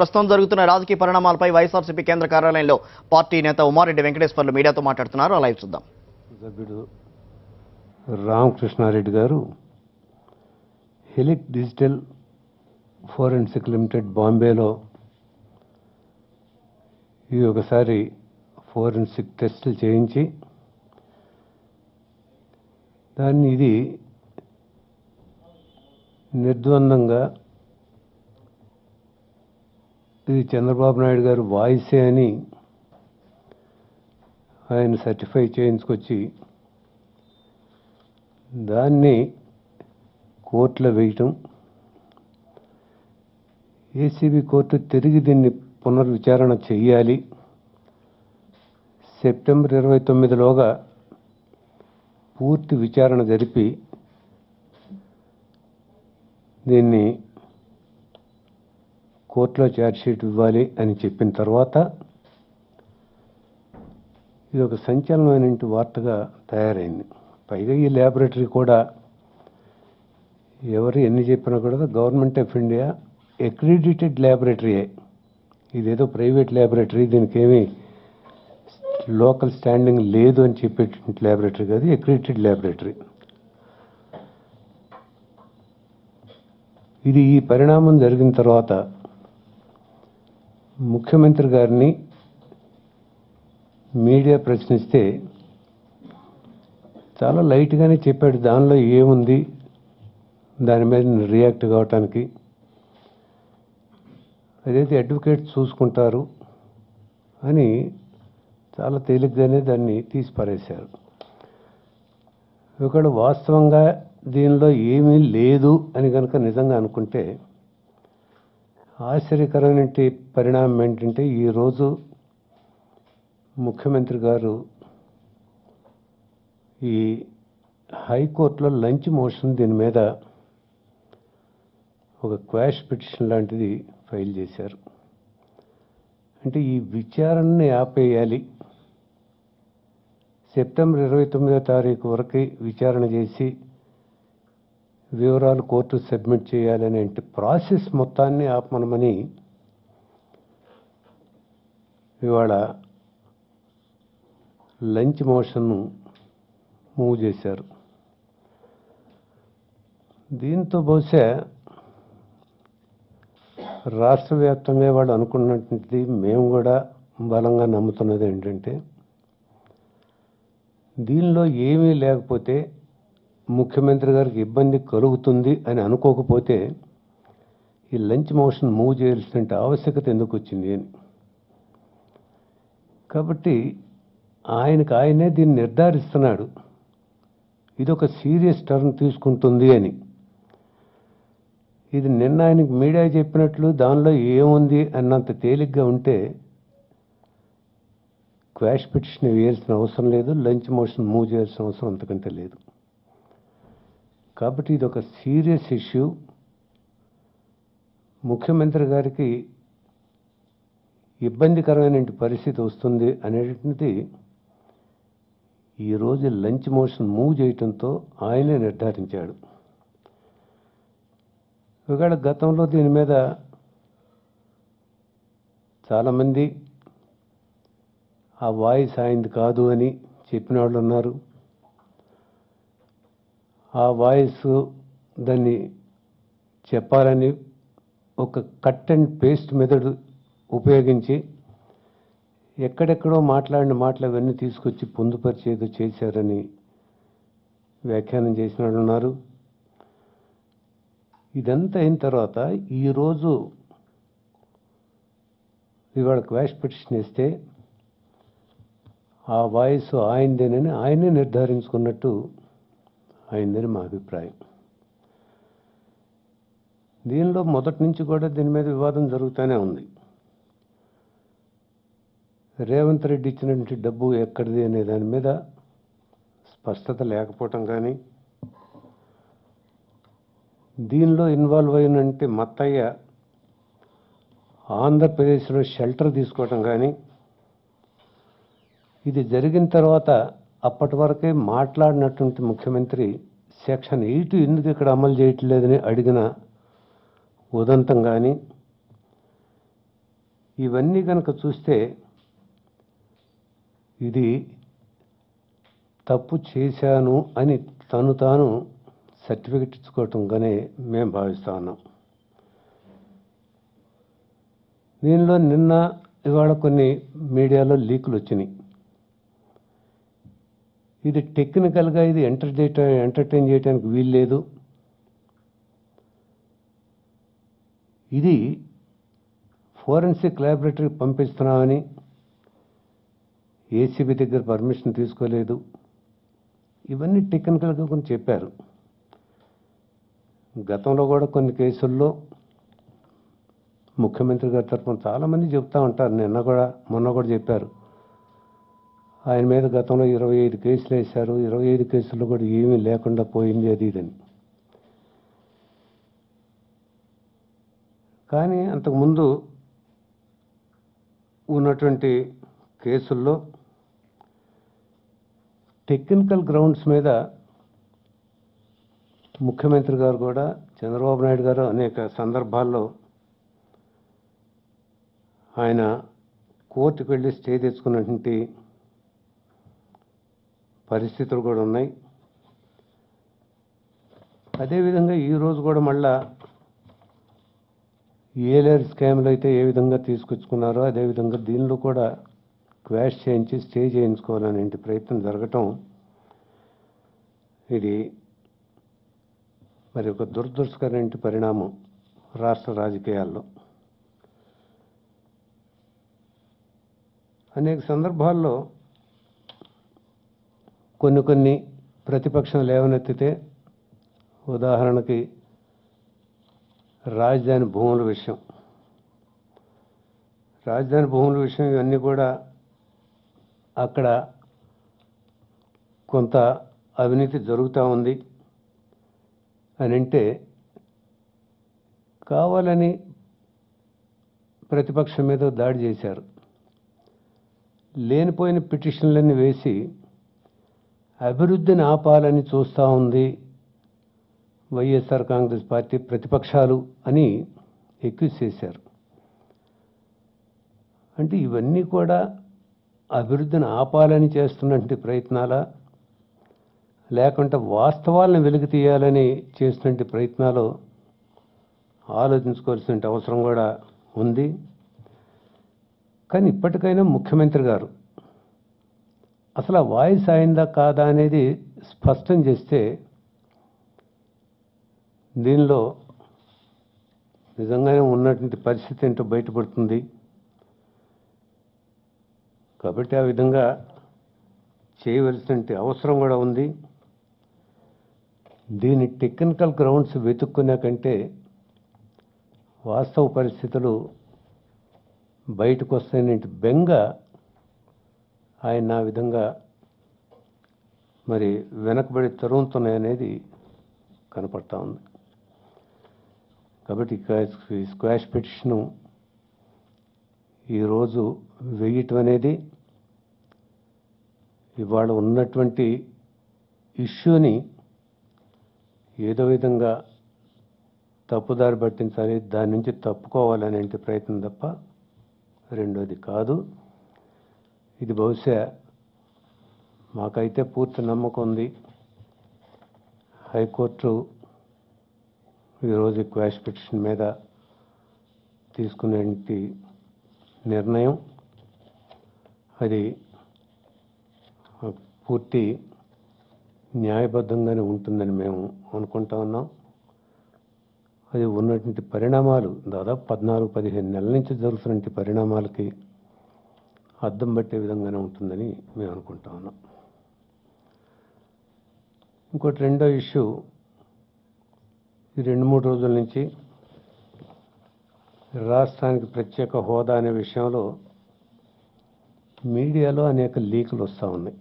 ప్రస్తుతం జరుగుతున్న రాజకీయ పరిణామాలపై వైఎస్ఆర్సీపీ కేంద్ర కార్యాలయంలో పార్టీ నేత ఉమారెడ్డి వెంకటేశ్వర్లు మీడియాతో మాట్లాడుతున్నారు. లైవ్ చూద్దాం. సభ్యుడు రామకృష్ణారెడ్డి గారు హెలిక్ డిజిటల్ ఫోరెన్సిక్ లిమిటెడ్ బాంబేలో ఈ ఒకసారి ఫోరెన్సిక్ టెస్టులు చేయించి దాన్ని ఇది నిర్ద్వందంగా ఇది చంద్రబాబు నాయుడు గారు వాయిసే అని ఆయన సర్టిఫై చేయించుకొచ్చి దాన్ని కోర్టులో వేయటం, ఏసీబీ కోర్టు తిరిగి దీన్ని పునర్విచారణ చేయాలి, సెప్టెంబర్ 29లోగా పూర్తి విచారణ జరిపి దీన్ని కోర్టులో ఛార్జ్షీట్ ఇవ్వాలి అని చెప్పిన తర్వాత ఇది ఒక సంచలనమైన వార్తగా తయారైంది. పైగా ఈ ల్యాబొరేటరీ కూడా ఎవరు ఎన్ని చెప్పినా కూడా గవర్నమెంట్ ఆఫ్ ఇండియా అక్రిడిటెడ్ ల్యాబొరేటరీయే. ఇదేదో ప్రైవేట్ ల్యాబొరేటరీ, దీనికి ఏమీ లోకల్ స్టాండింగ్ లేదు అని చెప్పేటువంటి ల్యాబొరేటరీ కాదు, అక్రిడిటెడ్ ల్యాబొరేటరీ. ఇది ఈ పరిణామం జరిగిన తర్వాత ముఖ్యమంత్రి గారిని మీడియా ప్రశ్నిస్తే చాలా లైట్గానే చెప్పాడు, దానిలో ఏముంది దాని మీద రియాక్ట్ కావటానికి, అదైతే అడ్వకేట్స్ చూసుకుంటారు అని చాలా తేలిగ్గానే దాన్ని తీసి పారేశారు. ఒకవేళ వాస్తవంగా దీనిలో ఏమీ లేదు అని కనుక నిజంగా అనుకుంటే ఆశ్చర్యకరమైన పరిణామం ఏంటంటే ఈరోజు ముఖ్యమంత్రి గారు ఈ హైకోర్టులో లంచ్ మోషన్ దీని మీద ఒక క్వాష్ పిటిషన్ లాంటిది ఫైల్ చేశారు. అంటే ఈ విచారణని ఆపేయాలి, సెప్టెంబర్ 29వ తారీఖు వరకు విచారణ చేసి వివరాలు కోర్టు సబ్మిట్ చేయాలనే ప్రాసెస్ మొత్తాన్ని ఆపమనమని ఇవాళ లంచ్ మోషన్ను మూవ్ చేశారు. దీంతో బహుశా రాష్ట్ర వ్యాప్తంగా వాళ్ళు అనుకున్నటువంటిది, మేము కూడా బలంగా నమ్ముతున్నది ఏంటంటే దీనిలో ఏమీ లేకపోతే ముఖ్యమంత్రి గారికి ఇబ్బంది కలుగుతుంది అని అనుకోకపోతే ఈ లంచ్ మోషన్ మూవ్ చేయాల్సిన ఆవశ్యకత ఎందుకు వచ్చింది అని. కాబట్టి ఆయనే దీన్ని నిర్ధారిస్తున్నాడు, ఇది ఒక సీరియస్ టర్న్ తీసుకుంటుంది అని. ఇది నిన్న ఆయనకి మీడియా చెప్పినట్లు దానిలో ఏముంది అన్నంత తేలిగ్గా ఉంటే క్వాష్ పిటిషన్ వేయాల్సిన అవసరం లేదు, లంచ్ మోషన్ మూవ్ చేయాల్సిన అవసరం అంతకంటే లేదు. కాబట్టి ఇది ఒక సీరియస్ ఇష్యూ. ముఖ్యమంత్రి గారికి ఇబ్బందికరమైన పరిస్థితి వస్తుంది అనేటువంటిది ఈరోజు లంచ్ మోషన్ మూవ్ చేయడంతో ఆయనే నిర్ధారించాడు. ఒకవేళ గతంలో దీని మీద చాలామంది ఆ వాయిస్ ఆయనది కాదు అని చెప్పిన వాళ్ళు ఉన్నారు. ఆ వాయిస్ దాన్ని చెప్పాలని ఒక కట్ అండ్ పేస్ట్ మెథడ్ ఉపయోగించి ఎక్కడెక్కడో మాట్లాడిన మాటలు అవన్నీ తీసుకొచ్చి పొందుపరిచేదో చేశారని వ్యాఖ్యానం చేసిన వాళ్ళు ఉన్నారు. ఇదంతా అయిన తర్వాత ఈరోజు ఇవాళ క్వాష్ పిటిషన్ ఇస్తే ఆ వాయిస్ ఆయనదేనని ఆయనే నిర్ధారించుకున్నట్టు అయిందని మా అభిప్రాయం. దీనిలో మొదటి నుంచి కూడా దీని మీద వివాదం జరుగుతూనే ఉంది. రేవంత్ రెడ్డి ఇచ్చినటువంటి డబ్బు ఎక్కడిది అనే దాని మీద స్పష్టత లేకపోవటం కానీ, దీనిలో ఇన్వాల్వ్ అయినంటే మత్తయ్య ఆంధ్రప్రదేశ్లో షెల్టర్ తీసుకోవటం కానీ, ఇది జరిగిన తర్వాత అప్పటి వరకే మాట్లాడినటువంటి ముఖ్యమంత్రి సెక్షన్ 8 ఎందుకు ఇక్కడ అమలు చేయట్లేదని అడిగిన ఉదంతం కానీ, ఇవన్నీ కనుక చూస్తే ఇది తప్పు చేశాను అని తాను సర్టిఫికెట్ ఇచ్చుకోవటంగానే మేము భావిస్తూ ఉన్నాం. దీనిలో నిన్న ఇవాళ కొన్ని మీడియాలో లీకులు వచ్చినాయి. ఇది టెక్నికల్గా ఇది ఎంటర్టైన్ చేయడానికి వీల్లేదు. ఇది ఫోరెన్సిక్ ల్యాబొరేటరీకి పంపిస్తున్నామని ఏసీబీ దగ్గర పర్మిషన్ తీసుకోలేదు. ఇవన్నీ టెక్నికల్గా కొన్ని చెప్పారు. గతంలో కూడా కొన్ని కేసుల్లో ముఖ్యమంత్రి గారి తరఫున చాలామంది చెప్తూ ఉంటారు. మొన్న కూడా చెప్పారు. ఆయన మీద గతంలో 25 కేసులు వేశారు. 25 కేసుల్లో కూడా ఏమీ లేకుండా పోయింది అది ఇదని. కానీ అంతకుముందు ఉన్నటువంటి కేసుల్లో టెక్నికల్ గ్రౌండ్స్ మీద ముఖ్యమంత్రి గారు కూడా, చంద్రబాబు నాయుడు గారు అనేక సందర్భాల్లో ఆయన కోర్టుకు వెళ్ళి స్టే తెచ్చుకున్నటువంటి పరిస్థితులు కూడా ఉన్నాయి. అదేవిధంగా ఈరోజు కూడా మళ్ళా ఏలేరు స్కామ్లో అయితే ఏ విధంగా తీసుకొచ్చుకున్నారో అదేవిధంగా దీనిలో కూడా క్వాష్ చేయించి స్టే చేయించుకోవాలనే ప్రయత్నం జరగటం ఇది మరి ఒక దురదృష్టకరమైన పరిణామం రాష్ట్ర రాజకీయాల్లో. అనేక సందర్భాల్లో కొన్ని ప్రతిపక్షం లేవనెత్తితే, ఉదాహరణకి రాజధాని భూముల విషయం ఇవన్నీ కూడా అక్కడ కొంత అవినీతి జరుగుతూ ఉంది అని అంటే కావాలని ప్రతిపక్షం మీద దాడి చేశారు. లేనిపోయిన పిటిషన్లన్నీ వేసి అభివృద్ధిని ఆపాలని చూస్తూ ఉంది వైఎస్ఆర్ కాంగ్రెస్ పార్టీ ప్రతిపక్షాలు అని ఎక్యూజ్ చేశారు. అంటే ఇవన్నీ కూడా అభివృద్ధిని ఆపాలని చేస్తున్నటువంటి ప్రయత్నాలా, లేకుంటే వాస్తవాలను వెలికి తీయాలని చేస్తున్న ప్రయత్నాలు ఆలోచించుకోవాల్సిన అవసరం కూడా ఉంది. కానీ ఇప్పటికైనా ముఖ్యమంత్రి గారు అసలు ఆ వాయిస్ అయిందా కాదా అనేది స్పష్టం చేస్తే దీనిలో నిజంగానే ఉన్నటువంటి పరిస్థితి ఏంటో బయటపడుతుంది. కాబట్టి ఆ విధంగా చేయవలసిన అవసరం కూడా ఉంది. దీని టెక్నికల్ గ్రౌండ్స్ వెతుక్కునే కంటే వాస్తవ పరిస్థితులు బయటకు వస్తాయనే బెంగ ఆయన ఆ విధంగా మరి వెనకబడి తరుగుతున్నాయనేది కనపడతా ఉంది. కాబట్టి ఈ స్క్వాష్ పిటిషను ఈరోజు వేయటం అనేది ఇవాళ ఉన్నటువంటి ఇష్యూని ఏదో విధంగా తప్పుదారి పట్టించాలి, దాని నుంచి తప్పుకోవాలనే ప్రయత్నం తప్ప రెండోది కాదు. ఇది బహుశా మాకైతే పూర్తి నమ్మకం ఉంది, హైకోర్టు ఈరోజు క్వాష్ పిటిషన్ మీద తీసుకునే నిర్ణయం అది పూర్తి న్యాయబద్ధంగానే ఉంటుందని మేము అనుకుంటా ఉన్నాం. అది ఉన్నటువంటి పరిణామాలు దాదాపు 14-15 నెలల నుంచి జరుగుతున్న పరిణామాలకి అద్దం పట్టే విధంగానే ఉంటుందని మేము అనుకుంటా ఉన్నాం. ఇంకోటి రెండో ఇష్యూ, ఈ 2-3 రోజుల నుంచి రాష్ట్రానికి ప్రత్యేక హోదా అనే విషయంలో మీడియాలో అనేక లీకులు వస్తూ ఉన్నాయి.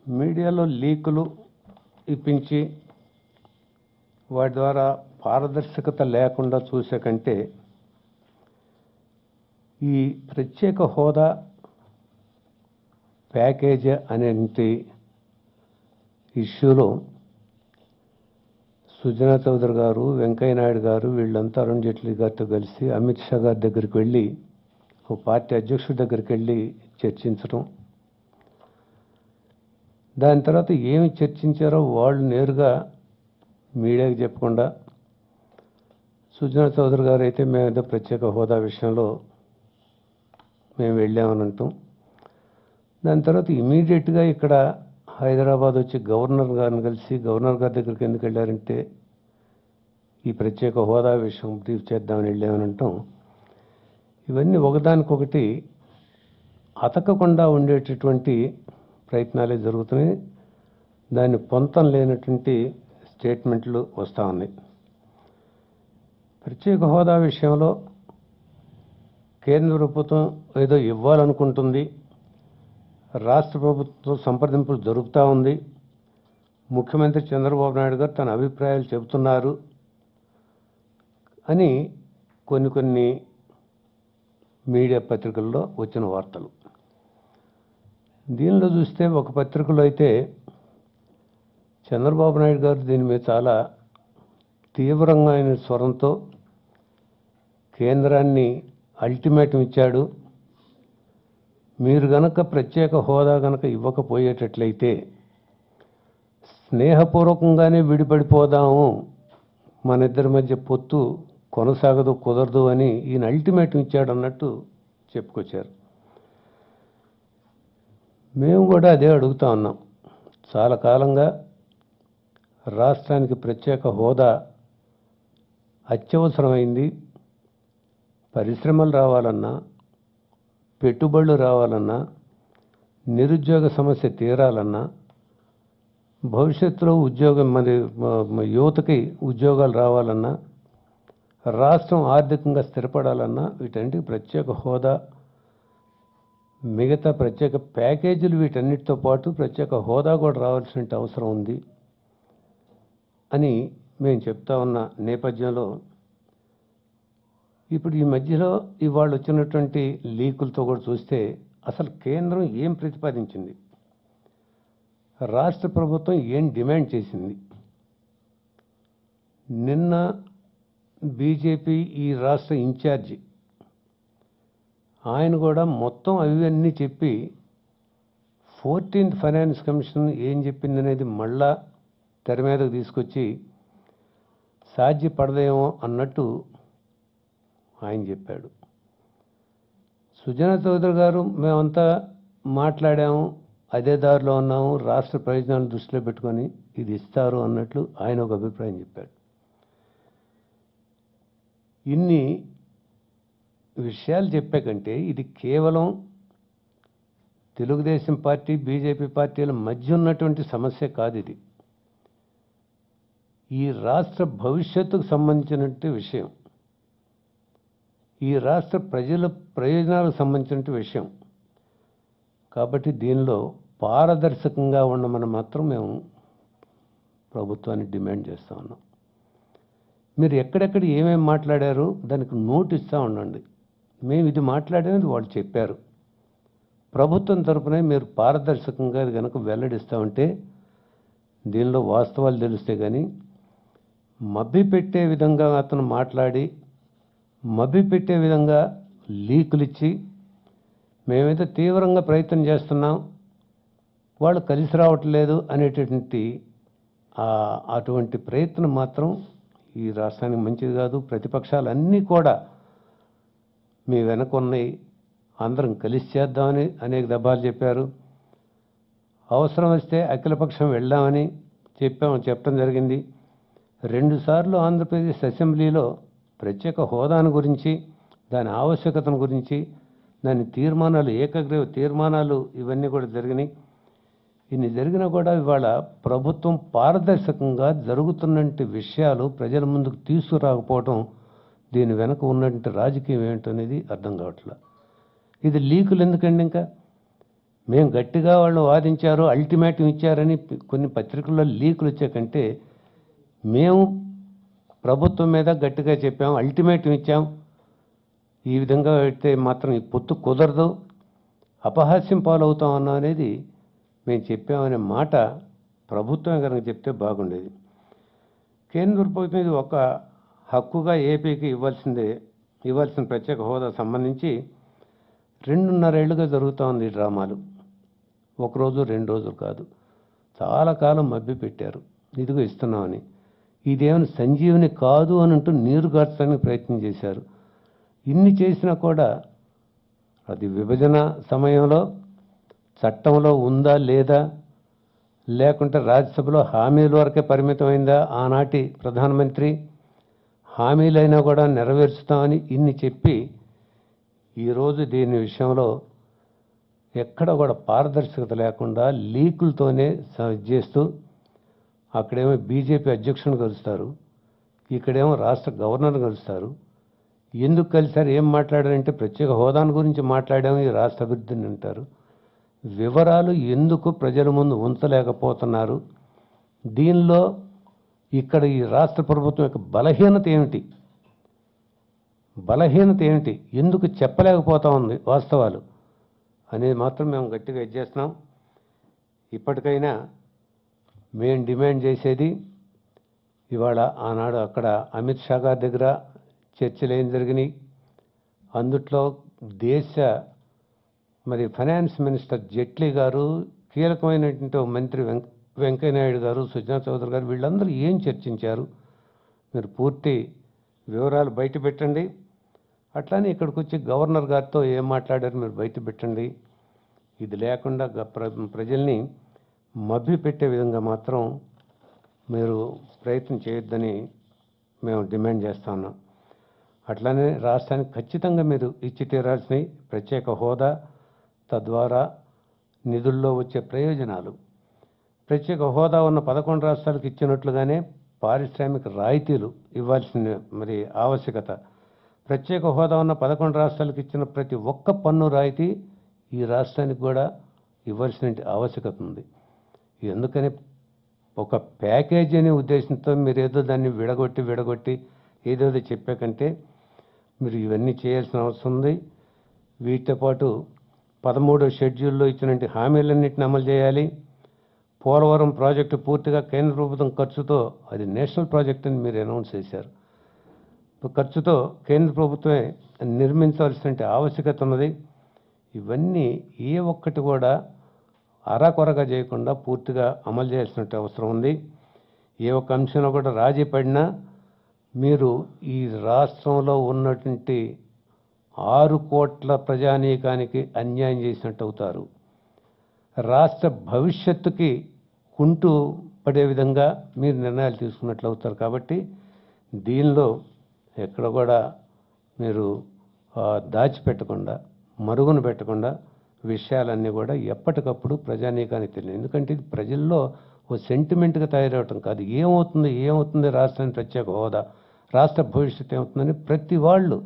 మీడియాలో లీకులు ఇప్పించి వాటి ద్వారా పారదర్శకత లేకుండా చూసే కంటే ఈ ప్రత్యేక హోదా ప్యాకేజ్ అనే ఇష్యూలో సుజనా చౌదరి గారు, వెంకయ్య నాయుడు గారు వీళ్ళంతా అరుణ్ జైట్లీ గారితో కలిసి అమిత్ షా గారి దగ్గరికి వెళ్ళి, ఓ పార్టీ అధ్యక్షుడి దగ్గరికి వెళ్ళి చర్చించడం, దాని తర్వాత ఏమి చర్చించారో వాళ్ళు నేరుగా మీడియాకి చెప్పకుండా, సుజనా చౌదరి గారు అయితే మేమేదో ప్రత్యేక హోదా విషయంలో మేము వెళ్ళామని అంటాం. దాని తర్వాత ఇమీడియట్గా ఇక్కడ హైదరాబాద్ వచ్చి గవర్నర్ గారిని కలిసి, గవర్నర్ గారి దగ్గరికి ఎందుకు వెళ్ళారంటే ఈ ప్రత్యేక హోదా విషయం బ్రీఫ్ చేద్దామని వెళ్ళామని అంటాం. ఇవన్నీ ఒకదానికొకటి అతకకుండా ఉండేటటువంటి ప్రయత్నాలే జరుగుతున్నాయి. దాన్ని పొంతం లేనటువంటి స్టేట్మెంట్లు వస్తూ ఉన్నాయి. ప్రత్యేక హోదా విషయంలో కేంద్ర ప్రభుత్వం ఏదో ఇవ్వాలనుకుంటుంది, రాష్ట్ర ప్రభుత్వం సంప్రదింపులు జరుపుతూ ఉంది, ముఖ్యమంత్రి చంద్రబాబు నాయుడు గారు తన అభిప్రాయాలు చెబుతున్నారు అని కొన్ని మీడియా పత్రికల్లో వచ్చిన వార్తలు. దీనిలో చూస్తే ఒక పత్రికలో అయితే చంద్రబాబు నాయుడు గారు దీని మీద చాలా తీవ్రంగా అయిన స్వరంతో కేంద్రాన్ని అల్టిమేటం ఇచ్చాడు. మీరు గనక ప్రత్యేక హోదా గనక ఇవ్వకపోయేటట్లయితే స్నేహపూర్వకంగానే విడిపడిపోదాము, మన ఇద్దరి మధ్య పొత్తు కొనసాగదు, కుదరదు అని ఈయన అల్టిమేటం ఇచ్చాడు అన్నట్టు చెప్పుకొచ్చారు. మేము కూడా అదే అడుగుతా ఉన్నాం. చాలా కాలంగా రాష్ట్రానికి ప్రత్యేక హోదా అత్యవసరమైంది. పరిశ్రమలు రావాలన్నా, పెట్టుబడులు రావాలన్నా, నిరుద్యోగ సమస్య తీరాలన్నా, భవిష్యత్తులో ఉద్యోగం యువతకి ఉద్యోగాలు రావాలన్నా, రాష్ట్రం ఆర్థికంగా స్థిరపడాలన్నా వీటన్నిటికీ ప్రత్యేక హోదా, మిగతా ప్రత్యేక ప్యాకేజీలు వీటన్నిటితో పాటు ప్రత్యేక హోదా కూడా రావాల్సిన అవసరం ఉంది అని మేము చెప్తా ఉన్న నేపథ్యంలో ఇప్పుడు ఈ మధ్యలో ఇవాళ వచ్చినటువంటి లీకులతో కూడా చూస్తే అసలు కేంద్రం ఏం ప్రతిపాదించింది, రాష్ట్ర ప్రభుత్వం ఏం డిమాండ్ చేసింది. నిన్న బీజేపీ ఈ రాష్ట్ర ఇన్ఛార్జి ఆయన కూడా మొత్తం అవన్నీ చెప్పి 14th ఫైనాన్స్ కమిషన్ ఏం చెప్పింది అనేది మళ్ళా తెర మీదకు తీసుకొచ్చి సాధ్యపడదేమో అన్నట్టు ఆయన చెప్పాడు. సుజనా చౌదరి గారు మేమంతా మాట్లాడాము, అదే దారిలో ఉన్నాము, రాష్ట్ర ప్రయోజనాలను దృష్టిలో పెట్టుకొని ఇది ఇస్తారు అన్నట్లు ఆయన ఒక అభిప్రాయం చెప్పాడు. ఇన్ని విషయాలు చెప్పే కంటే ఇది కేవలం తెలుగుదేశం పార్టీ, బీజేపీ పార్టీల మధ్య ఉన్నటువంటి సమస్య కాదు. ఇది ఈ రాష్ట్ర భవిష్యత్తుకు సంబంధించినటువంటి విషయం, ఈ రాష్ట్ర ప్రజల ప్రయోజనాలకు సంబంధించిన విషయం. కాబట్టి దీనిలో పారదర్శకంగా ఉండమని మాత్రం మేము ప్రభుత్వాన్ని డిమాండ్ చేస్తూ ఉన్నాం. మీరు ఎక్కడెక్కడ ఏమేమి మాట్లాడారో దానికి నోట్ ఇస్తూ ఉండండి. మేము ఇది మాట్లాడేది వాళ్ళు చెప్పారు, ప్రభుత్వం తరపునే మీరు పారదర్శకంగా కనుక వెల్లడిస్తూ ఉంటే దీనిలో వాస్తవాలు తెలిస్తే కానీ మభ్యపెట్టే విధంగా అతను మాట్లాడి మభ్యపెట్టే విధంగా లీకులు ఇచ్చి మేమైతే తీవ్రంగా ప్రయత్నం చేస్తున్నాం, వాళ్ళు కలిసి రావట్లేదు అనేటటువంటి అటువంటి ప్రయత్నం మాత్రం ఈ రాష్ట్రానికి మంచిది కాదు. ప్రతిపక్షాలన్నీ కూడా మీ వెనక ఉన్నాయి, అందరం కలిసి చేద్దామని అనేక దఫాలు చెప్పారు. అవసరం వస్తే అఖిలపక్షం వెళ్దామని చెప్పడం జరిగింది. 2 సార్లు ఆంధ్రప్రదేశ్ అసెంబ్లీలో ప్రత్యేక హోదాను గురించి, దాని ఆవశ్యకతను గురించి, దాని తీర్మానాలు, ఏకగ్రీవ తీర్మానాలు ఇవన్నీ కూడా జరిగినాయి. ఇన్ని జరిగినా కూడా ఇవాళ ప్రభుత్వం పారదర్శకంగా జరుగుతున్నటువంటి విషయాలు ప్రజల ముందుకు తీసుకురాకపోవడం, దీని వెనక ఉన్నటువంటి రాజకీయం ఏమిటనేది అర్థం కావట్లేదు. ఇది లీకులు ఎందుకండి? ఇంకా మేము గట్టిగా వాళ్ళు వాదించారు, అల్టిమేటం ఇచ్చారని కొన్ని పత్రికల్లో లీకులు వచ్చే కంటే మేము ప్రభుత్వం మీద గట్టిగా చెప్పాం, అల్టిమేటం ఇచ్చాం, ఈ విధంగా అయితే మాత్రం ఈ పొత్తు కుదరదు, అపహాస్యం పాలవుతాం అన్నా అనేది మేము చెప్పామనే మాట ప్రభుత్వం కనుక చెప్తే బాగుండేది. కేంద్ర ప్రభుత్వం ఇది ఒక హక్కుగా ఏపీకి ఇవ్వాల్సిన ప్రత్యేక హోదా సంబంధించి 2.5 ఏళ్లుగా జరుగుతూ ఉంది ఈ డ్రామాలు. ఒకరోజు 2 రోజులు కాదు, చాలా కాలం మభ్య పెట్టారు. ఇదిగో ఇస్తున్నామని. ఇదేమైనా సంజీవని కాదు అని అంటూ నీరు గార్చడానికి ప్రయత్నం చేశారు. ఇన్ని చేసినా కూడా అది విభజన సమయంలో చట్టంలో ఉందా లేదా, లేకుంటే రాజ్యసభలో హామీల వరకే పరిమితమైందా, ఆనాటి ప్రధానమంత్రి హామీలైనా కూడా నెరవేర్చుతామని ఇన్ని చెప్పి ఈరోజు దీని విషయంలో ఎక్కడ కూడా పారదర్శకత లేకుండా లీకులతోనే చేస్తూ అక్కడేమో బీజేపీ అధ్యక్షుని కలుస్తారు, ఇక్కడేమో రాష్ట్ర గవర్నర్ కలుస్తారు. ఎందుకు కలిసారు, ఏం మాట్లాడారంటే ప్రత్యేక హోదాను గురించి మాట్లాడాము, ఈ రాష్ట్ర అభివృద్ధిని అంటారు. వివరాలు ఎందుకు ప్రజల ముందు ఉంచలేకపోతున్నారు? దీనిలో ఇక్కడ ఈ రాష్ట్ర ప్రభుత్వం యొక్క బలహీనత ఏమిటి, ఎందుకు చెప్పలేకపోతా ఉంది వాస్తవాలు అనేది మాత్రం మేము గట్టిగా ఇచ్చేస్తున్నాం. ఇప్పటికైనా మేము డిమాండ్ చేసేది, ఇవాళ ఆనాడు అక్కడ అమిత్ షా గారి దగ్గర చర్చలు ఏం జరిగినాయి, అందుట్లో దేశ ఫైనాన్స్ మినిస్టర్ జైట్లీ గారు, కీలకమైనటువంటి మంత్రి వెంకయ్యనాయుడు గారు, సుజనా చౌదరి గారు, వీళ్ళందరూ ఏం చర్చించారు, మీరు పూర్తి వివరాలు బయట పెట్టండి. అట్లానే ఇక్కడికి వచ్చి గవర్నర్ గారితో ఏం మాట్లాడారు మీరు బయట పెట్టండి. ఇది లేకుండా ప్రజల్ని మభ్య పెట్టే విధంగా మాత్రం మీరు ప్రయత్నం చేయొద్దని మేము డిమాండ్ చేస్తా ఉన్నాం. అట్లానే రాష్ట్రానికి ఖచ్చితంగా మీరు ఇచ్చి తీరాల్సిన ప్రత్యేక హోదా, తద్వారా నిధుల్లో వచ్చే ప్రయోజనాలు, ప్రత్యేక హోదా ఉన్న 11 రాష్ట్రాలకు ఇచ్చినట్లుగానే పారిశ్రామిక రాయితీలు ఇవ్వాల్సిన ఆవశ్యకత, ప్రత్యేక హోదా ఉన్న 11 రాష్ట్రాలకు ఇచ్చిన ప్రతి ఒక్క పన్ను రాయితీ ఈ రాష్ట్రానికి కూడా ఇవ్వాల్సిన ఆవశ్యకత ఉంది. ఎందుకని ఒక ప్యాకేజీ అనే ఉద్దేశంతో మీరు ఏదో దాన్ని విడగొట్టి ఏదో చెప్పే కంటే మీరు ఇవన్నీ చేయాల్సిన అవసరం ఉంది. వీటితో పాటు 13వ షెడ్యూల్లో ఇచ్చినటువంటి హామీలన్నింటిని అమలు చేయాలి. పోలవరం ప్రాజెక్టు పూర్తిగా కేంద్ర ప్రభుత్వం ఖర్చుతో, అది నేషనల్ ప్రాజెక్ట్ అని మీరు అనౌన్స్ చేశారు, ఖర్చుతో కేంద్ర ప్రభుత్వమే నిర్మించాల్సిన ఆవశ్యకత ఉన్నది. ఇవన్నీ ఏ ఒక్కటి కూడా అరాకొరగా చేయకుండా పూర్తిగా అమలు చేయాల్సిన అవసరం ఉంది. ఏ ఒక్క అంశంలో కూడా రాజీ పడినా మీరు ఈ రాష్ట్రంలో ఉన్నటువంటి 6 కోట్ల ప్రజానీకానికి అన్యాయం చేసినట్టు అవుతారు. రాష్ట్ర భవిష్యత్తుకి కుంటు పడే విధంగా మీరు నిర్ణయాలు తీసుకున్నట్లు అవుతారు. కాబట్టి దీనిలో ఎక్కడ కూడా మీరు దాచిపెట్టకుండా, మరుగున పెట్టకుండా విషయాలన్నీ కూడా ఎప్పటికప్పుడు ప్రజానీకానికి తెలియదు. ఎందుకంటే ఇది ప్రజల్లో ఓ సెంటిమెంట్గా తయారవటం కాదు. ఏమవుతుంది రాష్ట్రానికి ప్రత్యేక హోదా, రాష్ట్ర భవిష్యత్తు ఏమవుతుందని ప్రతి వాళ్ళు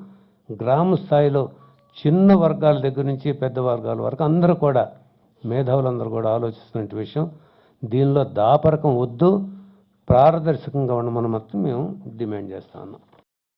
గ్రామ స్థాయిలో చిన్న వర్గాల దగ్గర నుంచి పెద్ద వర్గాల వరకు అందరూ కూడా, మేధావులందరూ కూడా ఆలోచిస్తున్న విషయం. దీనిలో దాపరకం వద్దు, పారదర్శకంగా ఉండమని మాత్రం మేము డిమాండ్ చేస్తా ఉన్నాం.